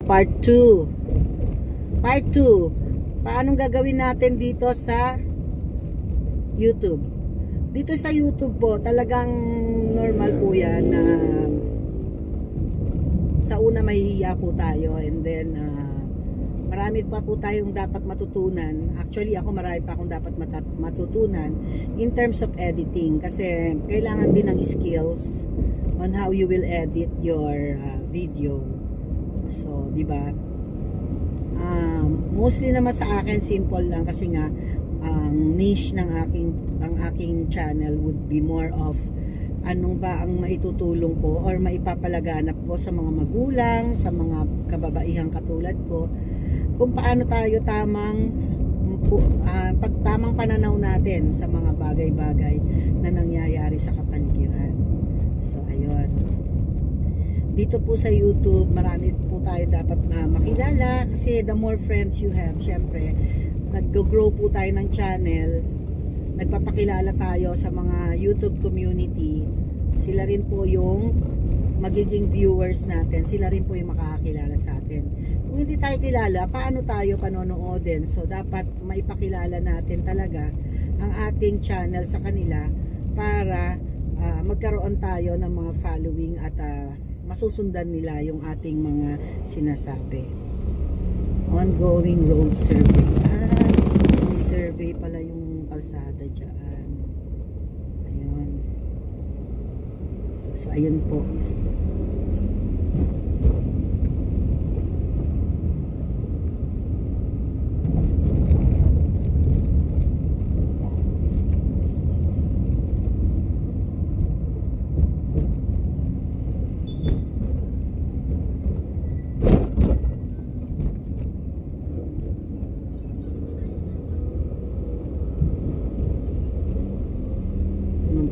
Part 2. Part 2. Paanong gagawin natin dito sa YouTube? Dito sa YouTube po, talagang normal po yan na sa una mahihiya po tayo, and then marami pa po tayong dapat matutunan. Actually ako marami pa akong dapat matutunan in terms of editing, kasi kailangan din ng skills on how you will edit your video. So, di ba? Mostly naman sa akin simple lang, kasi nga ang niche ng aking channel would be more of anong ba ang maitutulong ko or maipapalaganap ko sa mga magulang, sa mga kababaihang katulad ko, kung paano tayo tamang pananaw natin sa mga bagay-bagay na nangyayari sa kapaligiran. So ayun, dito po sa YouTube marami po tayo dapat makilala, kasi the more friends you have, syempre nag-grow po tayo ng channel, nagpapakilala tayo sa mga YouTube community. Sila rin po yung magiging viewers natin, sila rin po yung makakakilala sa atin. Kung hindi tayo kilala, paano tayo panonoodin? So dapat maipakilala natin talaga ang ating channel sa kanila para magkaroon tayo ng mga following at masusundan nila yung ating mga sinasabi. Ongoing road survey. May survey pala yung kalsada dyan. Ayun. So ayun po.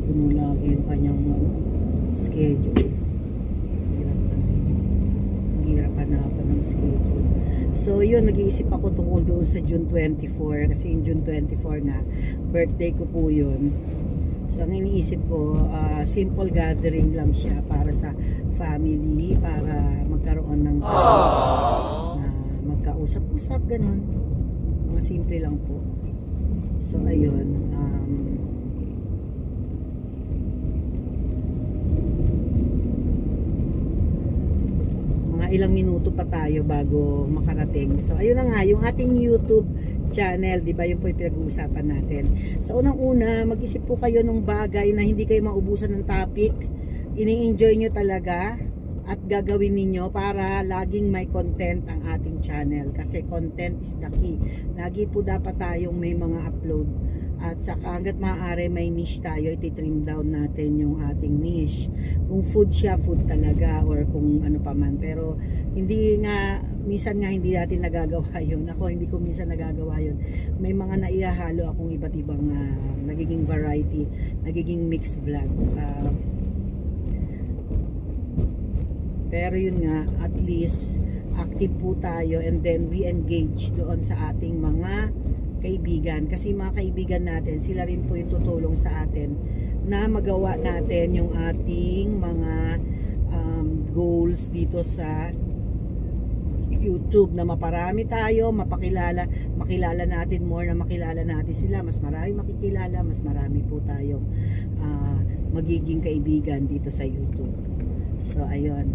Puno lagi yung kanyang schedule. Hirap hanapan ng schedule. So yun, nag-iisip ako tungkol doon sa June 24, kasi yung June 24 na birthday ko po yun. So ang iniisip ko, simple gathering lang siya para sa family, para magkaroon ng na magkausap-usap, ganun. Mga simple lang po. So ayun, ilang minuto pa tayo bago makarating. So ayun na nga, yung ating YouTube channel, di ba, yun po yung pinag-uusapan natin. So unang-una, mag-isip po kayo ng bagay na hindi kayo maubusan ng topic, ini-enjoy nyo talaga at gagawin ninyo para laging may content ang ating channel, kasi content is the key. Lagi po dapat tayong may mga upload, at saka hanggat maaari may niche tayo, iti-trim down natin yung ating niche. Kung food siya, food talaga, or kung ano pa man. Pero hindi nga, minsan nga hindi natin nagagawa yun. Ako hindi ko minsan nagagawa yun. May mga naihahalo akong iba't ibang nagiging variety, nagiging mixed vlog. Pero yun nga, at least active po tayo, and then we engage doon sa ating mga kaibigan, kasi mga kaibigan natin, sila rin po yung tutulong sa atin na magawa natin yung ating mga goals dito sa YouTube, na maparami tayo, makilala natin more, na makilala natin sila, mas marami makikilala, mas marami po tayong magiging kaibigan dito sa YouTube. So ayun,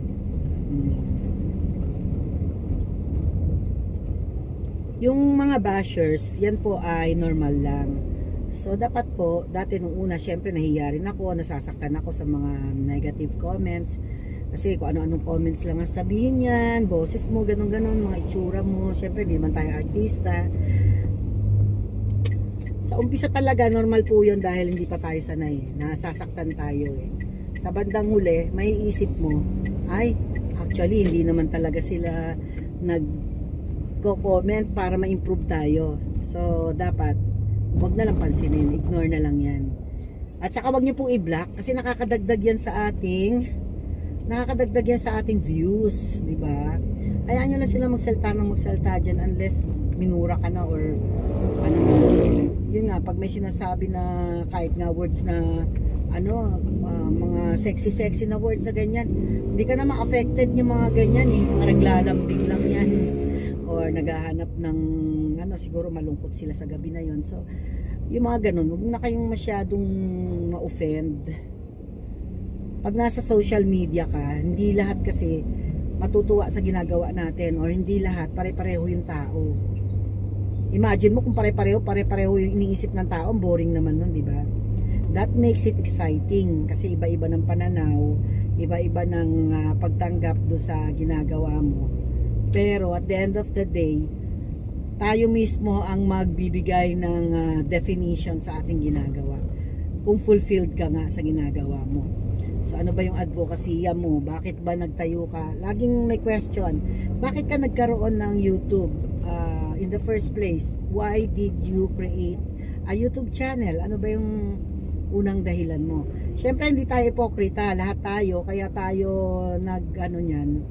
yung mga bashers, yan po ay normal lang. So dapat po, dati nung una, syempre nahiya rin ako, nasasaktan ako sa mga negative comments, kasi kung ano-anong comments lang ang sabihin yan, boses mo, ganun-ganun, mga itsura mo, syempre hindi man tayo artista. Sa umpisa talaga normal po yun, dahil hindi pa tayo sanay, nasasaktan tayo eh. Sa bandang huli, may isip mo, ay actually hindi naman talaga sila nag-comment para ma-improve tayo. So dapat wag na lang pansinin, ignore na lang yan. At saka wag niyo po i-block, kasi nakakadagdag yan sa ating views, di ba? Hayaan niyo na sila magsalta diyan, unless minura ka na or ano na. Yun nga, pag may sinasabi na kahit nga words na mga sexy na words sa ganyan. Hindi ka naman affected yung mga ganyan eh, mga naglalambing lang yan or naghahanap ng siguro malungkot sila sa gabi na yon. So yung mga ganun, huwag na kayong masyadong ma-offend. Pag nasa social media ka, hindi lahat kasi matutuwa sa ginagawa natin or hindi lahat pare-pareho yung tao. Imagine mo kung pare-pareho yung iniisip ng tao, boring naman nun, di ba? That makes it exciting kasi iba-iba ng pananaw, iba-iba ng pagtanggap do sa ginagawa mo. Pero at the end of the day, tayo mismo ang magbibigay ng definition sa ating ginagawa. Kung fulfilled ka nga sa ginagawa mo. So ano ba yung advocacy mo? Bakit ba nagtayo ka? Laging may question. Bakit ka nagkaroon ng YouTube? In the first place, why did you create a YouTube channel? Ano ba yung unang dahilan mo? Siyempre hindi tayo hipokrita, lahat tayo, kaya tayo niyan.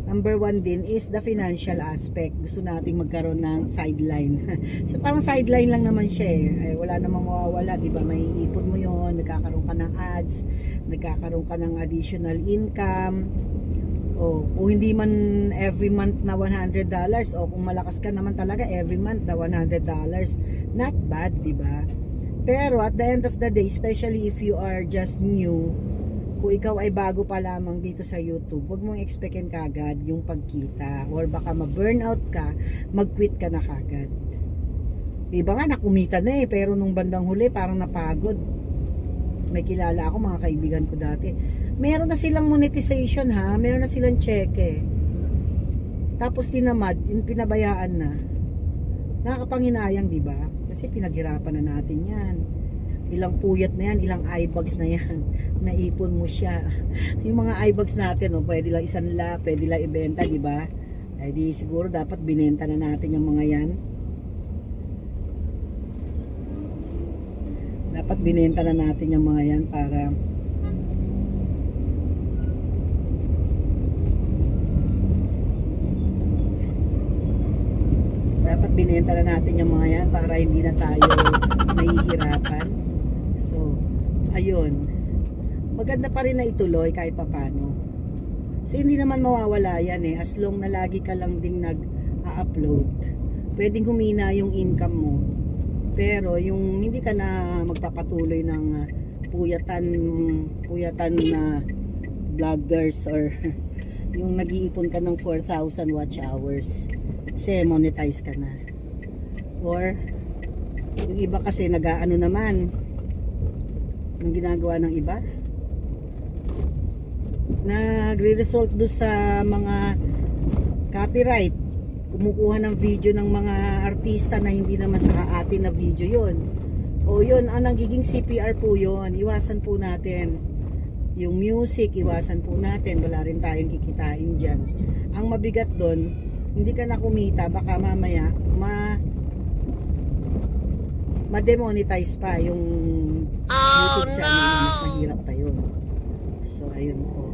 Number one din is the financial aspect. Gusto nating magkaroon ng sideline. So parang sideline lang naman siya eh. Ay, wala namang mawawala, di ba? May ipon mo yon, nagkakaroon ka ng ads, nagkakaroon ka ng additional income. O kung hindi man every month na $100, o kung malakas ka naman talaga every month na $100, not bad, di ba? Pero at the end of the day, especially if you are just new, kung ikaw ay bago pa lamang dito sa YouTube, huwag mong expectin kagad yung pagkita or baka ma-burnout ka, mag-quit ka na kagad. Iba nga nakumita na eh, pero nung bandang huli parang napagod. May kilala ako, mga kaibigan ko dati, meron na silang monetization ha, meron na silang cheque, tapos tinamad, pinabayaan na. Nakakapanghinayang, di ba? Kasi pinaghirapan na natin yan, ilang puyat na yan, ilang eyebags na yan, naipon mo siya. Yung mga eyebags natin, pwede lang isanla, pwede lang ibenta, di ba? Ay di siguro dapat binenta na natin yung mga yan. Dapat binenta na natin yung mga yan para hindi na tayo nahihirapan. So, ayun. Maganda pa rin na ituloy kahit papano. So, hindi naman mawawala yan eh. As long na lagi ka lang ding nag-upload. Pwedeng humina yung income mo. Pero yung hindi ka na magpapatuloy ng puyatan na vloggers or yung nag-iipon ka ng 4,000 watch hours kasi monetize ka na. Or yung iba kasi nag-aano naman yung ginagawa ng iba, nagre-result do sa mga copyright, kumukuha ng video ng mga artista na hindi naman sa atin na video yon. O yun, ang nagiging CPR po yun. Iwasan po natin yung music, iwasan po natin, wala rin tayong kikitain dyan. Ang mabigat doon, hindi ka na kumita, baka mamaya ma-demonetize pa yung YouTube channel, mas mahirap pa yun. So ayun po.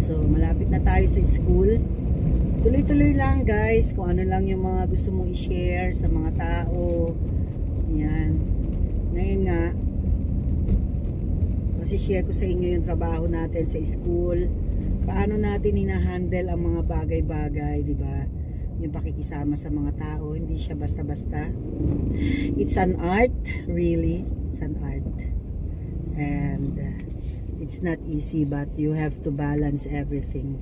So, malapit na tayo sa school. Tuloy-tuloy lang guys, kung ano lang yung mga gusto mong i-share sa mga tao. Yan. Ngayon nga, share ko sa inyo yung trabaho natin sa school. Paano natin hina-handle ang mga bagay-bagay, di ba? Yung pakikisama sa mga tao, hindi siya basta-basta. It's an art, really. It's an art. And it's not easy, but you have to balance everything.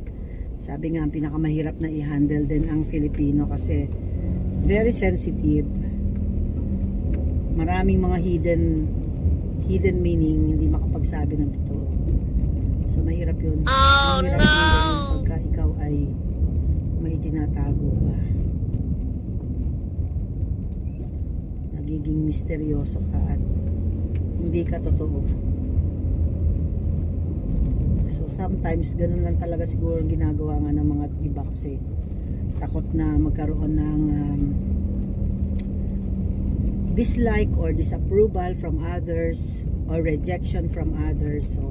Sabi nga, ang pinakamahirap na i-handle din ang Filipino kasi very sensitive. Maraming mga hidden meaning, hindi makapagsabi ng totoo. So mahirap yun. Oh, mahirap no! yun pagka ikaw ay may tinatago ka. Nagiging misteryoso ka at hindi ka totoo. Sometimes ganun lang talaga siguro ginagawa nga ng mga iba kasi takot na magkaroon ng dislike or disapproval from others or rejection from others. So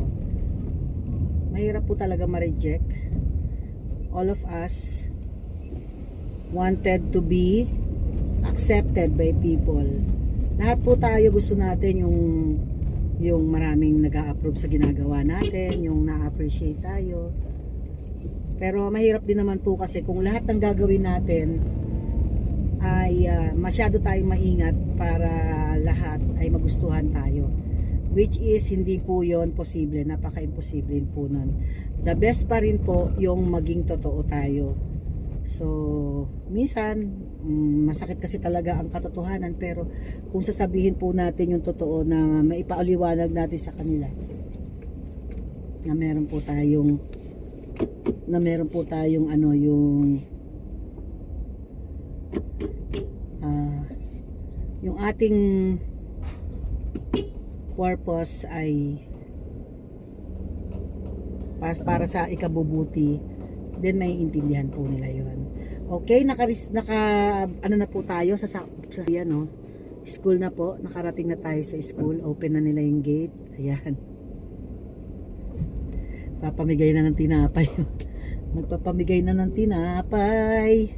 mahirap po talaga ma-reject. All of us wanted to be accepted by people. Lahat po tayo gusto natin yung maraming nag-a-approve sa ginagawa natin, yung na-appreciate tayo. Pero mahirap din naman po kasi kung lahat ng gagawin natin ay masyado tayong maingat para lahat ay magustuhan tayo, which is hindi po yon posible, napaka-imposible po nun. The best pa rin po yung maging totoo tayo. So minsan masakit kasi talaga ang katotohanan, pero kung sasabihin po natin yung totoo na maipaliwanag natin sa kanila na meron po tayong ano yung ating purpose ay para sa ikabubuti, then may intindihan po nila yon. Okay, ano na po tayo sa ano, school na po. Nakarating na tayo sa school. Open na nila yung gate. Ayan. Papamigay na ng tinapay. Magpapamigay na ng tinapay.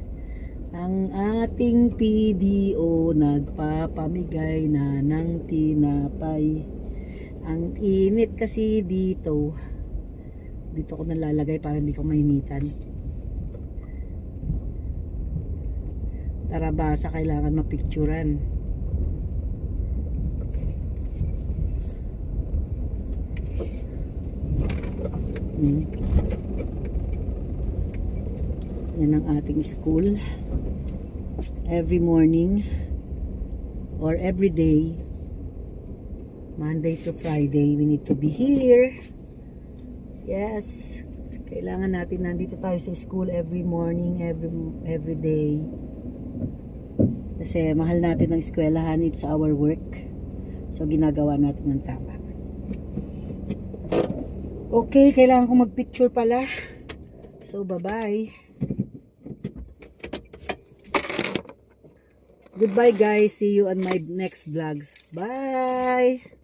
Ang ating PDO nagpapamigay na ng tinapay. Ang init kasi dito. Dito ko nalalagay para hindi ko mainitan. Tara basa, kailangan mapicturan. Yan ang ating school. Every morning or every day, Monday to Friday, we need to be here. Yes, kailangan natin nandito tayo sa school every morning, every day. Kasi mahal natin ang eskwelahan, it's our work. So ginagawa natin ng tama. Okay, kailangan ko magpicture pala. So bye-bye. Goodbye guys, see you on my next vlogs. Bye!